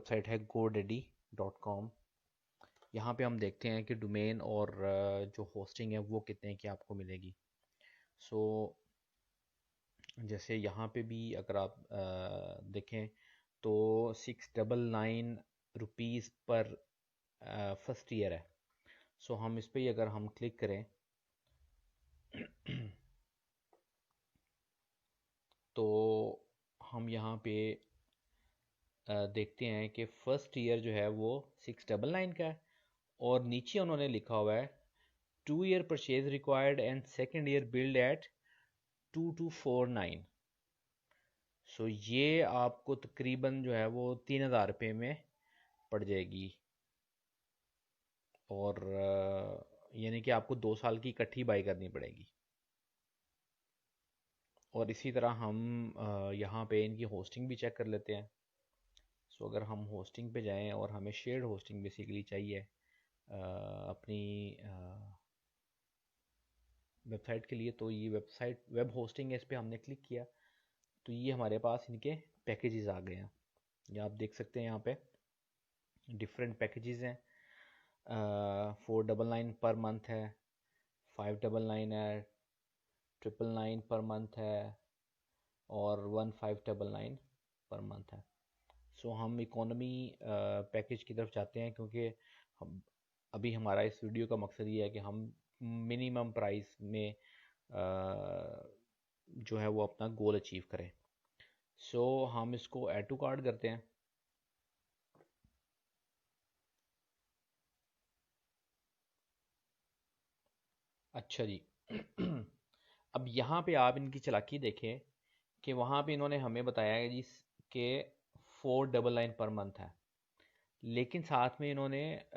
Website है godaddy.com। यहाँ पे हम देखते हैं कि डोमेन और जो होस्टिंग है वो कितने की आपको मिलेगी। सो जैसे यहाँ पे भी अगर आप देखें तो 699 रुपीज़ पर फर्स्ट ईयर है। सो हम इस पर अगर हम क्लिक करें तो हम यहाँ पे देखते हैं कि फ़र्स्ट ईयर जो है वो 699 का है, और नीचे उन्होंने लिखा हुआ है 2 year purchase required and second year build eight 2249। सो ये आपको तकरीबन जो है वो 3000 रुपये में पड़ जाएगी, और यानी कि आपको 2 साल की इकट्ठी बाई करनी पड़ेगी। और इसी तरह हम यहाँ पे इनकी होस्टिंग भी चेक कर लेते हैं। सो अगर हम होस्टिंग पे जाएं और हमें शेयर्ड होस्टिंग बेसिकली चाहिए अपनी वेबसाइट के लिए, तो ये वेबसाइट वेब होस्टिंग है, इस पर हमने क्लिक किया तो ये हमारे पास इनके पैकेजेस आ गए हैं। ये आप देख सकते हैं यहाँ पे डिफरेंट पैकेजेस हैं। 499 पर मंथ है, 599 है, 999 पर मंथ है, और 1599 पर मंथ है। सो हम इकोनॉमी पैकेज की तरफ जाते हैं, क्योंकि हम अभी हमारा इस वीडियो का मकसद ये है कि हम मिनिमम प्राइस में जो है वो अपना गोल अचीव करें। सो हम इसको ऐड टू कार्ट करते हैं। अच्छा जी अब यहाँ पे आप इनकी चालाकी देखें कि वहाँ पे इन्होंने हमें बताया है जी कि 499 पर मंथ है, लेकिन साथ में इन्होंने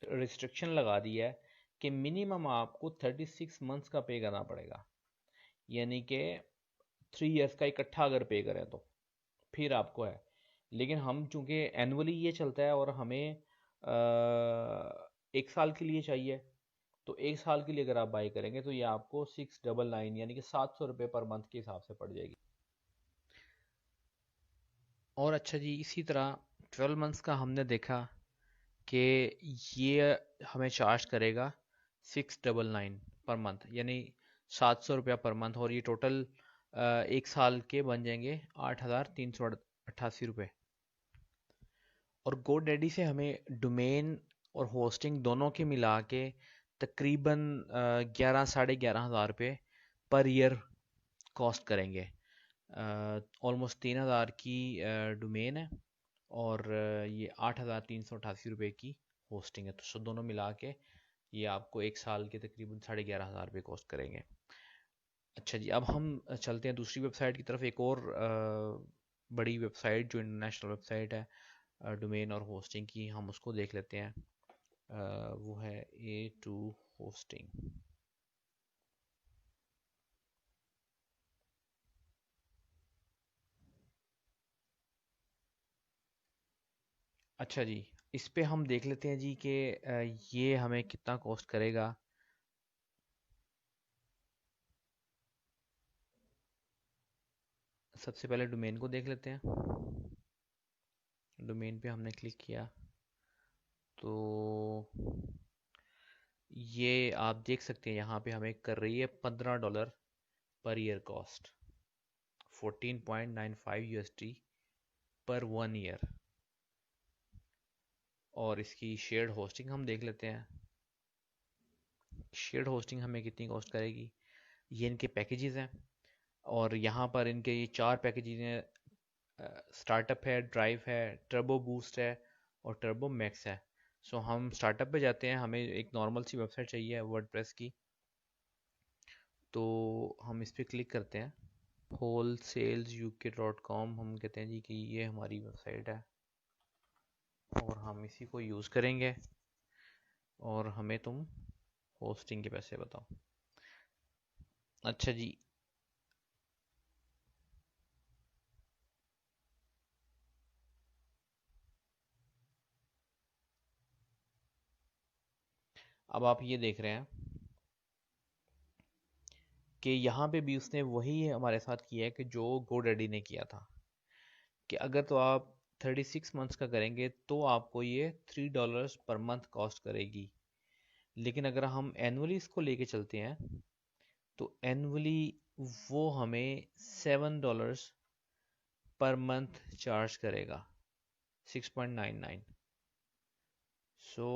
रिस्ट्रिक्शन लगा दी है कि मिनिमम आपको 36 मंथ्स का पे करना पड़ेगा। यानी कि 3 ईयर्स का इकट्ठा अगर पे करें तो फिर आपको है। लेकिन हम चूंकि एनुअली ये चलता है और हमें 1 साल के लिए चाहिए, तो 1 साल के लिए अगर आप बाई करेंगे तो ये आपको 699 यानी कि 700 रुपये पर मंथ के हिसाब से पड़ जाएगी। और अच्छा जी, इसी तरह 12 मंथ्स का हमने देखा कि ये हमें चार्ज करेगा 699 पर मंथ, यानी 700 रुपया पर मंथ, और ये टोटल 1 साल के बन जाएंगे 8388 रुपये। और GoDaddy से हमें डोमेन और होस्टिंग दोनों के मिला के तकरीबन 11 साढ़े 11 हज़ार रुपये पर ईयर कॉस्ट करेंगे। ऑलमोस्ट 3000 की डोमेन है, और ये 8388 रुपये की होस्टिंग है। तो सो दोनों मिला के ये आपको 1 साल के तकरीबन साढ़े 11 हज़ार रुपये कॉस्ट करेंगे। अच्छा जी, अब हम चलते हैं दूसरी वेबसाइट की तरफ। एक और बड़ी वेबसाइट जो इंटरनेशनल वेबसाइट है डोमेन और होस्टिंग की, हम उसको देख लेते हैं। वो है A2 होस्टिंग। अच्छा जी, इस पे हम देख लेते हैं जी कि ये हमें कितना कॉस्ट करेगा। सबसे पहले डोमेन को देख लेते हैं। डोमेन पे हमने क्लिक किया तो ये आप देख सकते हैं यहाँ पे हमें कर रही है $15 पर ईयर कॉस्ट, 14.95 USD पर 1 ईयर। और इसकी शेयर्ड होस्टिंग हम देख लेते हैं। शेयर्ड होस्टिंग हमें कितनी कॉस्ट करेगी। ये इनके पैकेजेस हैं, और यहाँ पर इनके ये 4 पैकेजेस हैं। स्टार्टअप है, ड्राइव है, टर्बो बूस्ट है, और टर्बो मैक्स है। सो हम स्टार्टअप पे जाते हैं। हमें एक नॉर्मल सी वेबसाइट चाहिए वर्डप्रेस की, तो हम इस पर क्लिक करते हैं। wholesaleuk.com हम कहते हैं जी कि ये हमारी वेबसाइट है, और हम इसी को यूज़ करेंगे, और हमें तुम होस्टिंग के पैसे बताओ। अच्छा जी, अब आप ये देख रहे हैं कि यहाँ पे भी उसने वही हमारे साथ किया है कि जो GoDaddy ने किया था, कि अगर तो आप 36 मंथ्स का करेंगे तो आपको ये $3 पर मंथ कॉस्ट करेगी। लेकिन अगर हम एनुअली इसको लेके चलते हैं तो एनुअली वो हमें $7 पर मंथ चार्ज करेगा, 6.99। सो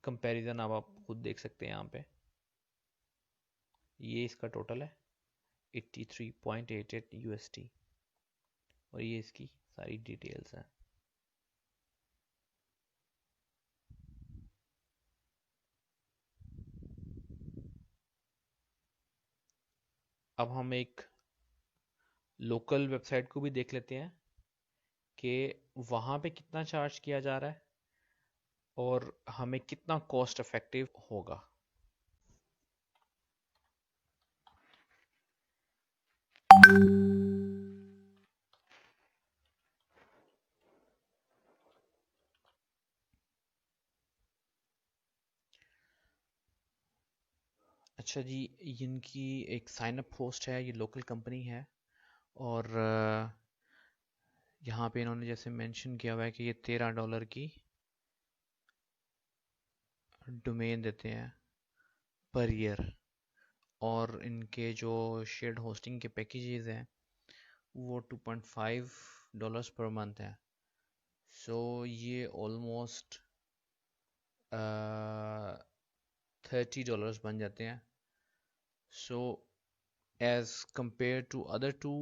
कंपैरिजन अब आप खुद देख सकते हैं यहाँ पे। ये इसका टोटल है 83.88 USD और ये इसकी सारी डिटेल्स हैं। अब हम एक लोकल वेबसाइट को भी देख लेते हैं कि वहाँ पे कितना चार्ज किया जा रहा है और हमें कितना कॉस्ट इफेक्टिव होगा। अच्छा जी, इनकी एक साइन अप होस्ट है, ये लोकल कंपनी है और यहाँ पे इन्होंने जैसे मेंशन किया हुआ है कि ये $13 की डोमेन देते हैं पर ईयर और इनके जो शेयर्ड होस्टिंग के पैकेजेस हैं वो $2.5 पर मंथ है। सो ये ऑलमोस्ट $30 बन जाते हैं। So as compare to other two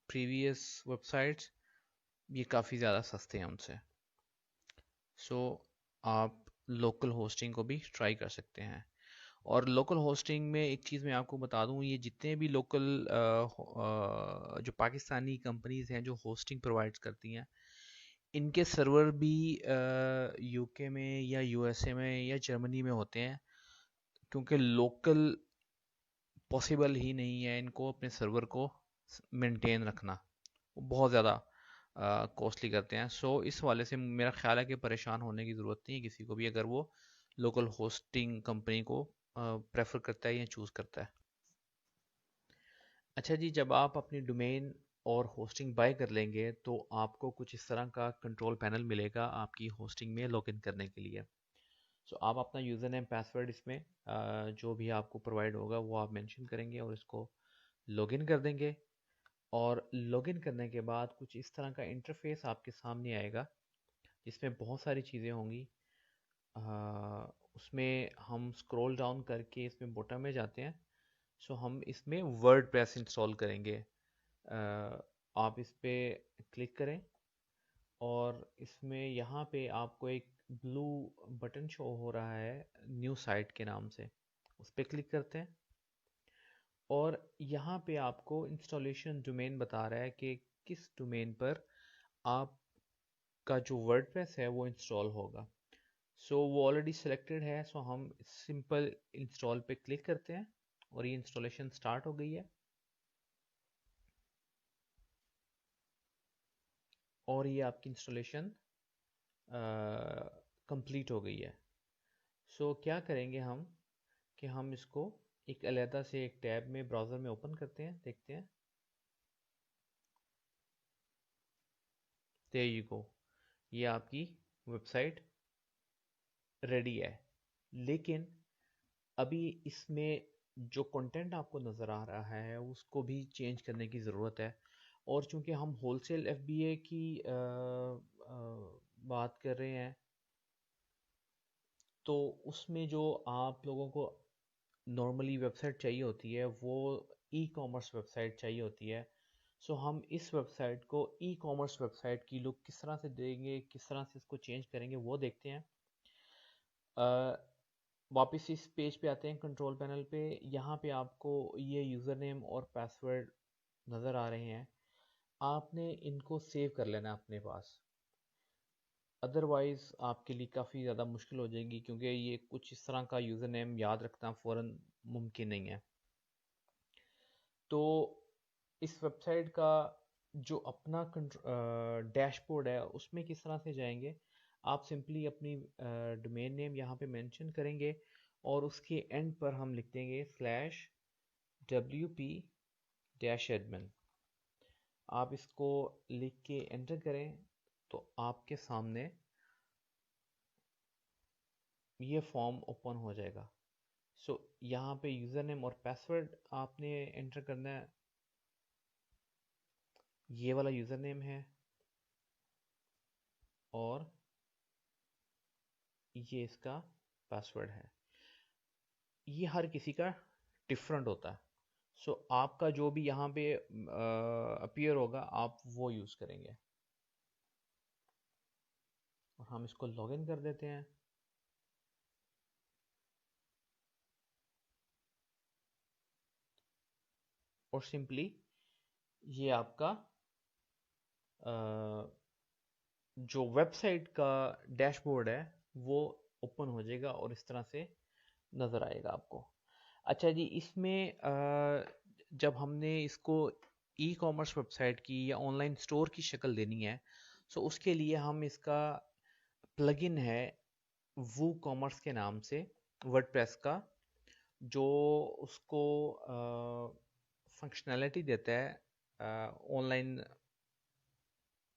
previous websites ये काफ़ी ज़्यादा सस्ते हैं उनसे। सो आप लोकल होस्टिंग को भी ट्राई कर सकते हैं। और लोकल होस्टिंग में एक चीज़ मैं आपको बता दूं, ये जितने भी लोकल जो पाकिस्तानी कंपनीज हैं जो होस्टिंग प्रोवाइड करती हैं, इनके सर्वर भी यूके में या यूएसए में या जर्मनी में होते हैं, क्योंकि लोकल पॉसिबल ही नहीं है इनको अपने सर्वर को मेंटेन रखना, वो बहुत ज़्यादा कॉस्टली करते हैं। सो इस वाले से मेरा ख्याल है कि परेशान होने की ज़रूरत नहीं है किसी को भी, अगर वो लोकल होस्टिंग कंपनी को प्रेफर करता है या चूज़ करता है। अच्छा जी, जब आप अपनी डोमेन और होस्टिंग बाय कर लेंगे तो आपको कुछ इस तरह का कंट्रोल पैनल मिलेगा आपकी होस्टिंग में लॉगिन करने के लिए। सो आप अपना यूज़र नेम पासवर्ड इसमें जो भी आपको प्रोवाइड होगा वो आप मेंशन करेंगे और इसको लॉगिन कर देंगे। और लॉगिन करने के बाद कुछ इस तरह का इंटरफेस आपके सामने आएगा जिसमें बहुत सारी चीज़ें होंगी। उसमें हम स्क्रॉल डाउन करके इसमें बॉटम में जाते हैं। सो हम इसमें वर्ड प्रेस इंस्टॉल करेंगे। आप इस पर क्लिक करें और इसमें यहाँ पे आपको एक ब्लू बटन शो हो रहा है न्यू साइट के नाम से, उस पर क्लिक करते हैं और यहाँ पे आपको इंस्टॉलेशन डोमेन बता रहा है कि किस डोमेन पर आपका जो वर्डप्रेस है वो इंस्टॉल होगा। सो वो ऑलरेडी सिलेक्टेड है, सो हम सिंपल इंस्टॉल पे क्लिक करते हैं और ये इंस्टॉलेशन स्टार्ट हो गई है और ये आपकी इंस्टॉलेशन कंप्लीट हो गई है। सो क्या करेंगे हम कि हम इसको एक अलहदा से एक टैब में ब्राउज़र में ओपन करते हैं, देखते हैं। देयर यू गो, ये आपकी वेबसाइट रेडी है। लेकिन अभी इसमें जो कंटेंट आपको नज़र आ रहा है उसको भी चेंज करने की ज़रूरत है। और चूंकि हम होलसेल एफबीए की बात कर रहे हैं तो उसमें जो आप लोगों को नॉर्मली वेबसाइट चाहिए होती है वो ई कॉमर्स वेबसाइट चाहिए होती है। सो हम इस वेबसाइट को ई कॉमर्स वेबसाइट की लुक किस तरह से देंगे, किस तरह से इसको चेंज करेंगे वो देखते हैं। वापस इस पेज पे आते हैं कंट्रोल पैनल पे। यहाँ पे आपको ये यूज़र नेम और पासवर्ड नज़र आ रहे हैं, आपने इनको सेव कर लेना अपने पास। अदरवाइज़ आपके लिए काफ़ी ज़्यादा मुश्किल हो जाएगी, क्योंकि ये कुछ इस तरह का यूज़र नेम याद रखना फ़ौरन मुमकिन नहीं है। तो इस वेबसाइट का जो अपना डैशबोर्ड है उसमें किस तरह से जाएंगे, आप सिंपली अपनी डोमेन नेम यहाँ पे मेंशन करेंगे और उसके एंड पर हम लिख देंगे /wp-admin। आप इसको लिख के एंटर करें तो आपके सामने ये फॉर्म ओपन हो जाएगा। सो यहाँ पे यूज़र नेम और पासवर्ड आपने एंटर करना है। ये वाला यूज़र नेम है और ये इसका पासवर्ड है। ये हर किसी का डिफरेंट होता है। सो आपका जो भी यहाँ पे अपीयर होगा आप वो यूज़ करेंगे। और हम इसको लॉगिन कर देते हैं। और सिंपली ये आपका जो वेबसाइट का डैशबोर्ड है वो ओपन हो जाएगा और इस तरह से नज़र आएगा आपको। अच्छा जी, इसमें जब हमने इसको ई कॉमर्स वेबसाइट की या ऑनलाइन स्टोर की शक्ल देनी है, सो उसके लिए हम इसका प्लगइन है वू कॉमर्स के नाम से, वर्डप्रेस का, जो उसको फंक्शनैलिटी देता है ऑनलाइन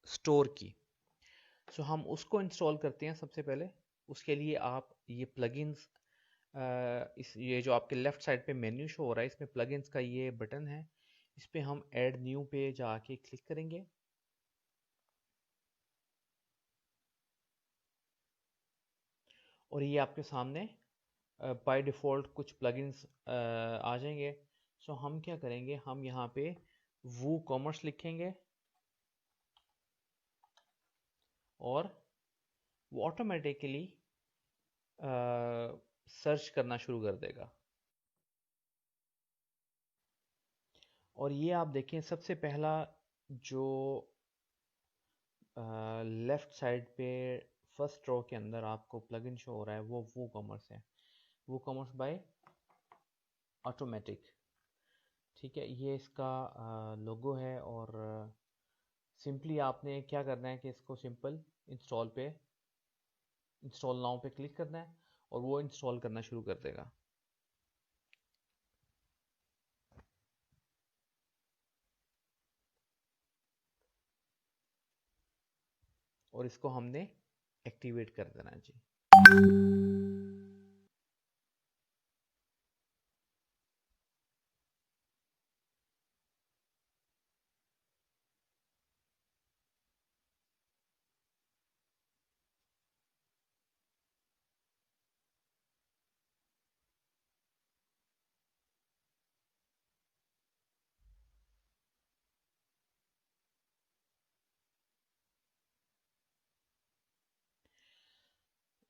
स्टोर की। सो हम उसको इंस्टॉल करते हैं सबसे पहले। उसके लिए आप ये प्लगइन्स, इस ये जो आपके लेफ़्ट साइड पे मेन्यू शो हो रहा है, इसमें प्लगइन्स का ये बटन है, इस पे हम ऐड न्यू पे जाके क्लिक करेंगे। और ये आपके सामने बाय डिफ़ॉल्ट कुछ प्लगइन्स आ जाएंगे। सो हम क्या करेंगे, हम यहाँ पे वू कॉमर्स लिखेंगे और वो ऑटोमेटिकली सर्च करना शुरू कर देगा। और ये आप देखें, सबसे पहला जो लेफ़्ट साइड पे फर्स्ट रो के अंदर आपको प्लगइन शो हो रहा है वो वो कॉमर्स है, वो कॉमर्स बाय ऑटोमेटिक। ठीक है, ये इसका लोगो है। और सिंपली आपने क्या करना है कि इसको सिंपल इंस्टॉल नाउ पे क्लिक करना है और वो इंस्टॉल करना शुरू कर देगा। और इसको हमने एक्टिवेट कर देना है जी।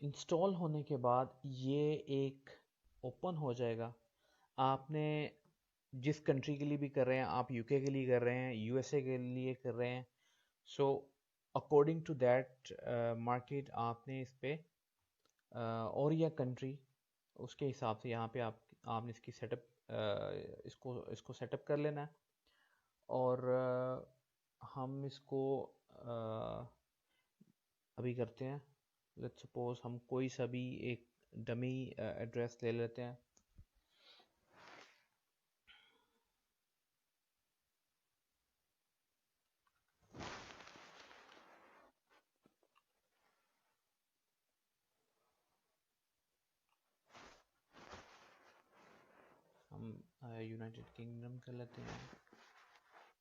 इंस्टॉल होने के बाद ये एक ओपन हो जाएगा। आपने जिस कंट्री के लिए भी कर रहे हैं, आप यूके के लिए कर रहे हैं, यूएसए के लिए कर रहे हैं, so according to that market आपने इस पे और या कंट्री, उसके हिसाब से यहाँ पे आपने इसकी सेटअप इसको इसको सेटअप कर लेना है। और हम इसको अभी करते हैं। लेट्स सपोज हम कोई सा भी एक डमी एड्रेस ले लेते हैं। हम यूनाइटेड किंगडम कर लेते हैं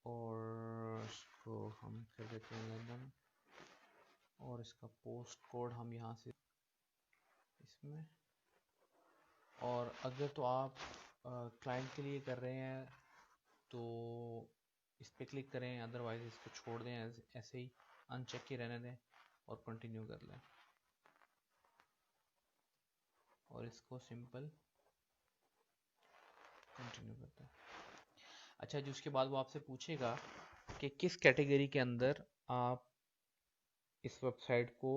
और इसको हम कर देते हैं लंदन। और इसका पोस्ट कोड हम यहाँ से इसमें। और अगर तो आप क्लाइंट के लिए कर रहे हैं तो इस पर क्लिक करें, अदरवाइज इसको छोड़ दें, ऐसे ही अनचेक ही रहने दें और कंटिन्यू कर लें। और इसको सिंपल कंटिन्यू करते हैं। अच्छा जी, उसके बाद वो आपसे पूछेगा कि किस कैटेगरी के अंदर आप इस वेबसाइट को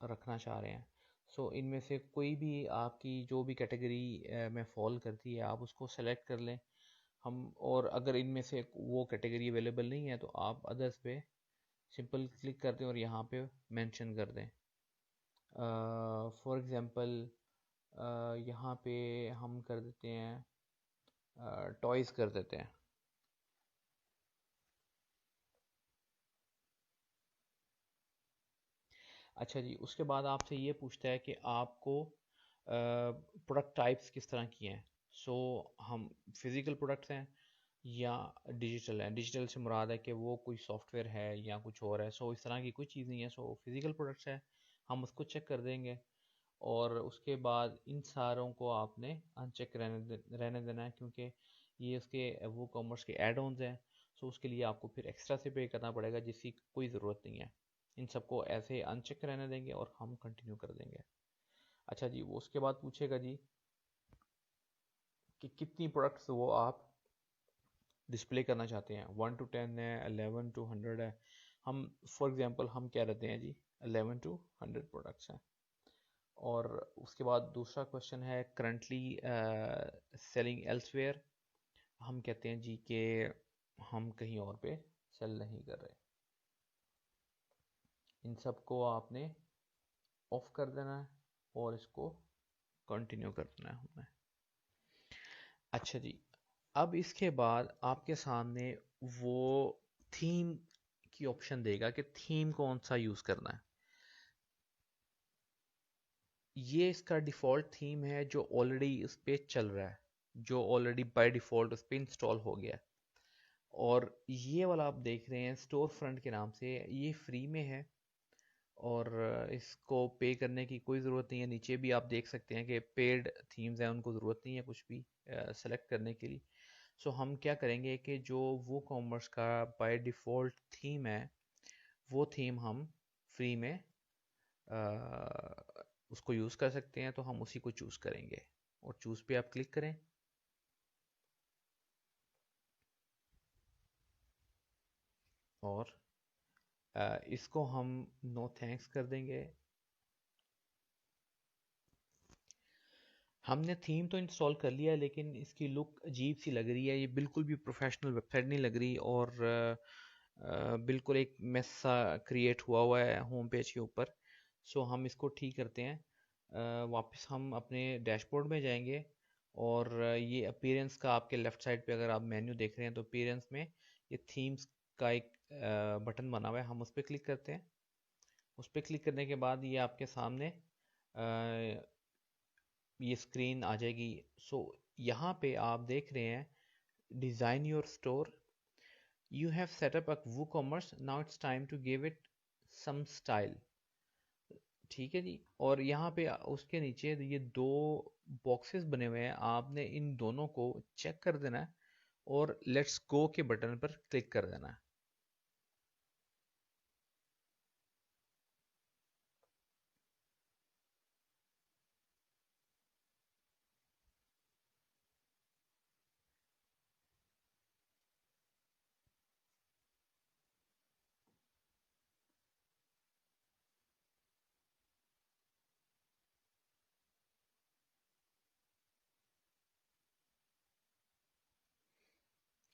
रखना चाह रहे हैं। सो इनमें से कोई भी आपकी जो भी कैटेगरी में फॉल करती है आप उसको सेलेक्ट कर लें। हम और अगर इनमें से वो कैटेगरी अवेलेबल नहीं है तो आप अदर्स पे सिंपल क्लिक कर दें और यहाँ पे मेंशन कर दें। फॉर एग्ज़ाम्पल यहाँ पे हम कर देते हैं टॉयज़ कर देते हैं। अच्छा जी, उसके बाद आपसे ये पूछता है कि आपको प्रोडक्ट टाइप्स किस तरह की हैं। सो हम फिज़िकल प्रोडक्ट्स हैं या डिजिटल हैं। डिजिटल से मुराद है कि वो कोई सॉफ्टवेयर है या कुछ और है। सो इस तरह की कोई चीज़ नहीं है। सो फिज़िकल प्रोडक्ट्स है, हम उसको चेक कर देंगे। और उसके बाद इन सारों को आपने अनचेक रहने देना है, क्योंकि ये उसके वो कॉमर्स के एड ऑन्स हैं। सो उसके लिए आपको फिर एक्स्ट्रा से पे करना पड़ेगा, जिसकी कोई ज़रूरत नहीं है। इन सबको ऐसे अनचेक रहने देंगे और हम कंटिन्यू कर देंगे। अच्छा जी, वो उसके बाद पूछेगा जी कि कितनी प्रोडक्ट्स वो आप डिस्प्ले करना चाहते हैं। 1 to 10 है, 11 to 100 है। हम फॉर एग्जांपल हम क्या रहते हैं जी, 11 to 100 प्रोडक्ट्स हैं। और उसके बाद दूसरा क्वेश्चन है करंटली सेलिंग एल्सवेयर। हम कहते हैं जी कि हम कहीं और पे सेल नहीं कर रहे। इन सब को आपने ऑफ कर देना है और इसको कंटिन्यू कर देना है हमने। अच्छा जी, अब इसके बाद आपके सामने वो थीम की ऑप्शन देगा कि थीम कौन सा यूज़ करना है। ये इसका डिफ़ॉल्ट थीम है जो ऑलरेडी इस पे चल रहा है, जो ऑलरेडी बाय डिफ़ॉल्ट उस पर इंस्टॉल हो गया है। और ये वाला आप देख रहे हैं स्टोर फ्रंट के नाम से, ये फ्री में है और इसको पे करने की कोई ज़रूरत नहीं है। नीचे भी आप देख सकते हैं कि पेड थीम्स हैं, उनको ज़रूरत नहीं है कुछ भी सेलेक्ट करने के लिए। सो हम क्या करेंगे कि जो वो कॉमर्स का बाय डिफ़ॉल्ट थीम है, वो थीम हम फ्री में उसको यूज़ कर सकते हैं। तो हम उसी को चूज़ करेंगे और चूज़ पे आप क्लिक करें और इसको हम नो थैंक्स कर देंगे। हमने थीम तो इंस्टॉल कर लिया है, लेकिन इसकी लुक अजीब सी लग रही है। ये बिल्कुल भी प्रोफेशनल वेबसाइट नहीं लग रही और बिल्कुल एक मेस सा क्रिएट हुआ हुआ है होम पेज के ऊपर। सो हम इसको ठीक करते हैं। वापस हम अपने डैशबोर्ड में जाएंगे और ये अपीयरेंस का आपके लेफ़्ट साइड पे अगर आप मेन्यू देख रहे हैं तो अपीयरेंस में ये थीम्स का एक बटन बना हुआ है, हम उस पर क्लिक करते हैं। उस पर क्लिक करने के बाद ये आपके सामने ये स्क्रीन आ जाएगी। सो यहाँ पे आप देख रहे हैं design your store, you have set up a WooCommerce, now it's time to give it some style. ठीक है जी। और यहाँ पे उसके नीचे ये दो बॉक्सेस बने हुए हैं, आपने इन दोनों को चेक कर देना है और लेट्स गो के बटन पर क्लिक कर देना है।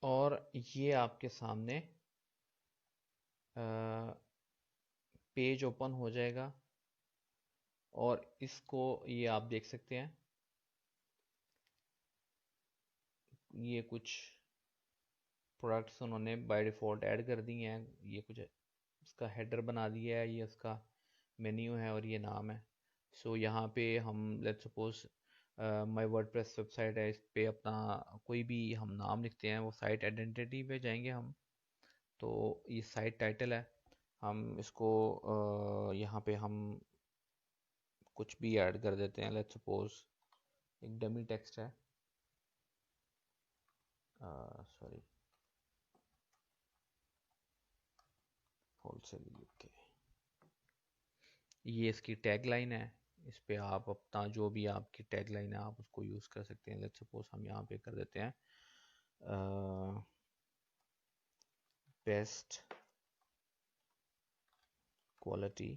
और ये आपके सामने पेज ओपन हो जाएगा और इसको ये आप देख सकते हैं। ये कुछ प्रोडक्ट्स उन्होंने बाय डिफ़ॉल्ट ऐड कर दिए हैं। ये कुछ इसका हेडर बना दिया है, ये उसका मेन्यू है और ये नाम है। सो यहाँ पे हम let's suppose my WordPress website है, इस पे अपना कोई भी हम नाम लिखते हैं। वो साइट आइडेंटिटी पे जाएंगे हम, तो ये साइट टाइटल है। हम इसको यहाँ पे हम कुछ भी ऐड कर देते हैं। लेट्स सपोज एक डमी टेक्स्ट है, सॉरी, होलसेल यूके, ये इसकी टैग लाइन है। इस पे आप अपना जो भी आपकी टैग लाइन है आप उसको यूज़ कर सकते हैं। लेट्स सपोज हम यहाँ पे कर देते हैं बेस्ट क्वालिटी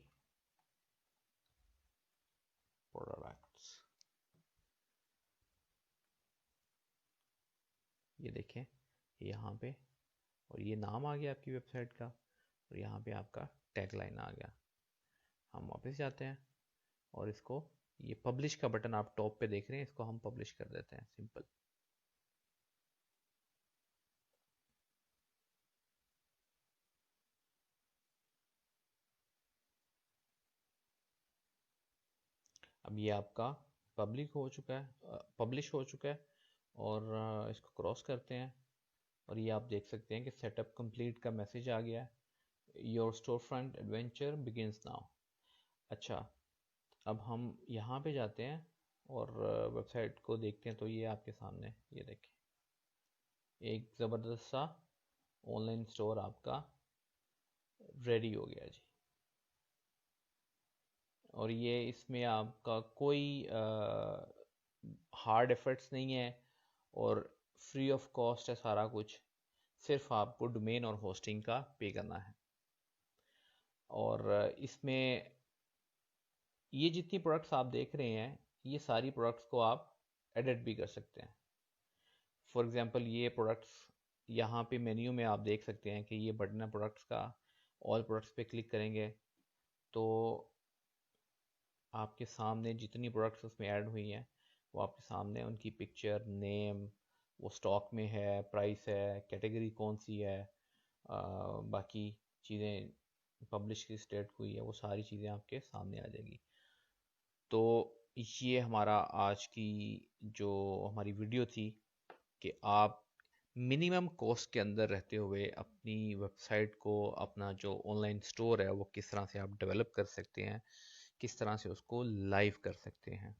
प्रोडक्ट्स। ये देखें यहाँ पे, और ये नाम आ गया आपकी वेबसाइट का और यहाँ पे आपका टैग लाइन आ गया। हम वापस जाते हैं और इसको, ये पब्लिश का बटन आप टॉप पे देख रहे हैं, इसको हम पब्लिश कर देते हैं, सिंपल। अब ये आपका पब्लिश हो चुका है और इसको क्रॉस करते हैं और ये आप देख सकते हैं कि सेटअप कंप्लीट का मैसेज आ गया है। Your store front adventure begins now. अच्छा, अब हम यहाँ पे जाते हैं और वेबसाइट को देखते हैं, तो ये आपके सामने ये देखें, एक ज़बरदस्त सा ऑनलाइन स्टोर आपका रेडी हो गया जी। और ये इसमें आपका कोई हार्ड एफर्ट्स नहीं है और फ्री ऑफ कॉस्ट है सारा कुछ, सिर्फ आपको डोमेन और होस्टिंग का पे करना है। और इसमें ये जितनी प्रोडक्ट्स आप देख रहे हैं, ये सारी प्रोडक्ट्स को आप एडिट भी कर सकते हैं। फॉर एग्जांपल ये प्रोडक्ट्स यहाँ पे मेन्यू में आप देख सकते हैं कि ये बटन है प्रोडक्ट्स का। ऑल प्रोडक्ट्स पे क्लिक करेंगे तो आपके सामने जितनी प्रोडक्ट्स उसमें ऐड हुई हैं वो आपके सामने, उनकी पिक्चर, नेम, वो स्टॉक में है, प्राइस है, कैटेगरी कौन सी है, बाकी चीज़ें पब्लिश की स्टेट हुई है, वो सारी चीज़ें आपके सामने आ जाएगी। तो ये हमारा आज की जो हमारी वीडियो थी कि आप मिनिमम कॉस्ट के अंदर रहते हुए अपनी वेबसाइट को, अपना जो ऑनलाइन स्टोर है वो किस तरह से आप डेवलप कर सकते हैं, किस तरह से उसको लाइव कर सकते हैं।